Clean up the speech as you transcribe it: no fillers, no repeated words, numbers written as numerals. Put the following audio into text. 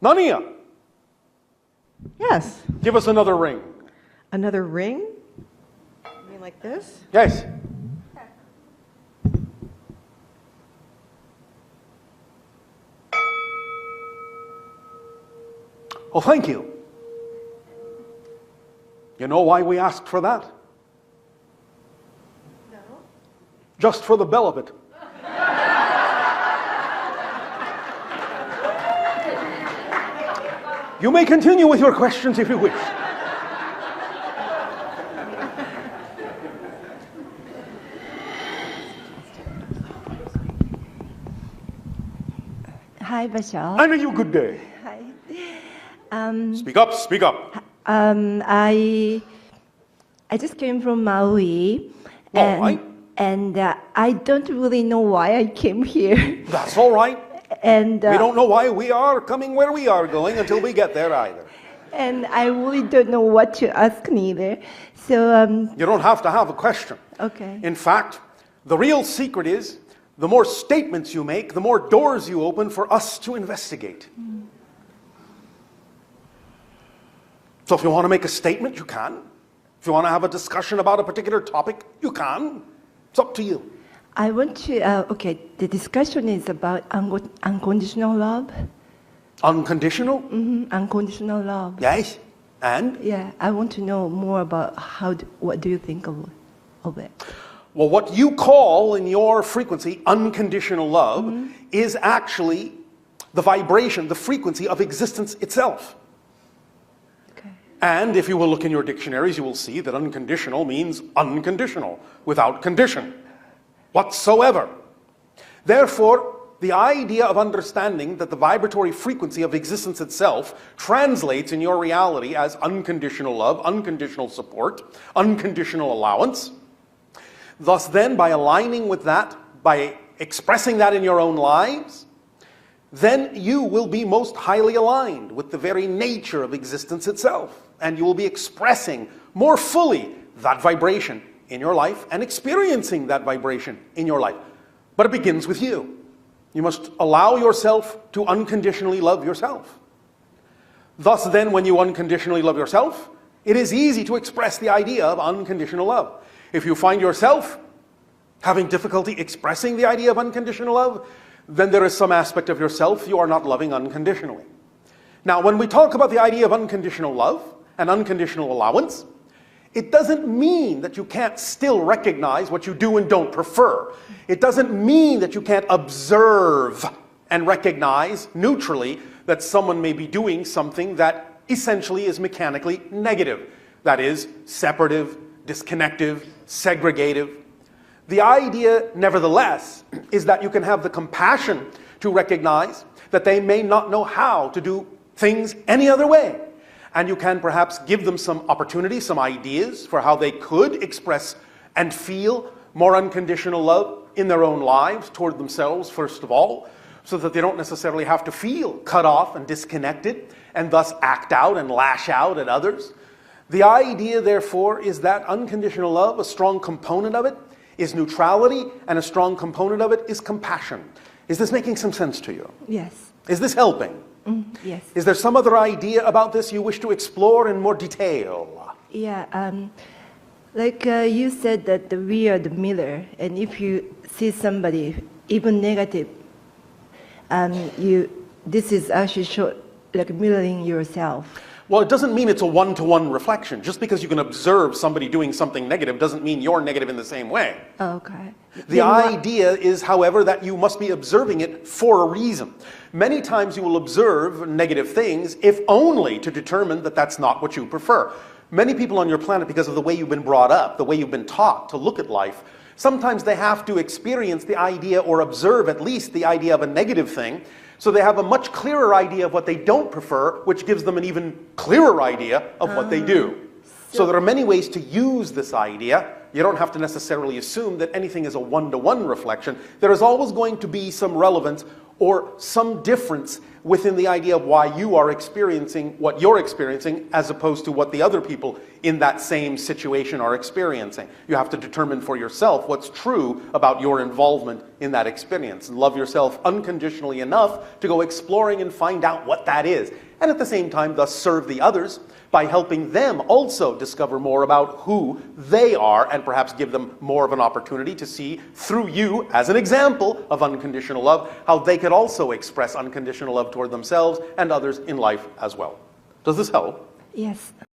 Nania, Yes. give us another ring. Another ring? You mean like this? Yes. Oh, thank you. You know why we asked for that? No. Just for the bell of it. You may continue with your questions if you wish. Hi, Bashar. And a good day. Hi. Speak up, speak up. I just came from Maui. All right. And I don't really know why I came here. That's all right. And We don't know why we are coming where we are going until we get there either. and I really don't know what to ask neither. So You don't have to have a question. okay. In fact, the real secret is the more statements you make, the more doors you open for us to investigate. So if you want to make a statement, you can. If you want to have a discussion about a particular topic, you can. It's up to you. I want to. Okay, the discussion is about unconditional love. Unconditional? Unconditional love. Yes. And? Yeah, I want to know more about what do you think of it? Well, what you call in your frequency unconditional love is actually the vibration, the frequency of existence itself. Okay. And if you will look in your dictionaries, you will see that unconditional means unconditional, without condition whatsoever. Therefore, the idea of understanding that the vibratory frequency of existence itself translates in your reality as unconditional love, unconditional support, unconditional allowance. Thus then, by aligning with that, by expressing that in your own lives, then you will be most highly aligned with the very nature of existence itself. And you will be expressing more fully that vibration in your life and experiencing that vibration in your life. But it begins with you. You must allow yourself to unconditionally love yourself. Thus then, when you unconditionally love yourself, it is easy to express the idea of unconditional love. If you find yourself having difficulty expressing the idea of unconditional love, then there is some aspect of yourself you are not loving unconditionally. Now, when we talk about the idea of unconditional love and unconditional allowance, it doesn't mean that you can't still recognize what you do and don't prefer. It doesn't mean that you can't observe and recognize neutrally that someone may be doing something that essentially is mechanically negative. That is, separative, disconnective, segregative. The idea, nevertheless, is that you can have the compassion to recognize that they may not know how to do things any other way. And you can perhaps give them some opportunity, some ideas for how they could express and feel more unconditional love in their own lives toward themselves, first of all, so that they don't necessarily have to feel cut off and disconnected and thus act out and lash out at others. The idea, therefore, is that unconditional love, a strong component of it, is neutrality, and a strong component of it is compassion. Is this making some sense to you? Yes. Is this helping? Yes. Is there some other idea about this you wish to explore in more detail? Yeah. Like you said that we are the mirror, and if you see somebody even negative, this is actually like mirroring yourself. Well, it doesn't mean it's a one-to-one reflection. Just because you can observe somebody doing something negative doesn't mean you're negative in the same way. Okay. The idea is, however, that you must be observing it for a reason. Many times you will observe negative things, if only to determine that that's not what you prefer. Many people on your planet, because of the way you've been brought up, the way you've been taught to look at life, sometimes they have to experience the idea or observe at least the idea of a negative thing, so they have a much clearer idea of what they don't prefer, which gives them an even clearer idea of what they do. So there are many ways to use this idea. You don't have to necessarily assume that anything is a one-to-one reflection. There is always going to be some relevance or some difference within the idea of why you are experiencing what you're experiencing as opposed to what the other people in that same situation are experiencing. You have to determine for yourself what's true about your involvement in that experience and love yourself unconditionally enough to go exploring and find out what that is. And at the same time, thus serve the others by helping them also discover more about who they are and perhaps give them more of an opportunity to see through you as an example of unconditional love, how they could also express unconditional love toward themselves and others in life as well. Does this help? Yes.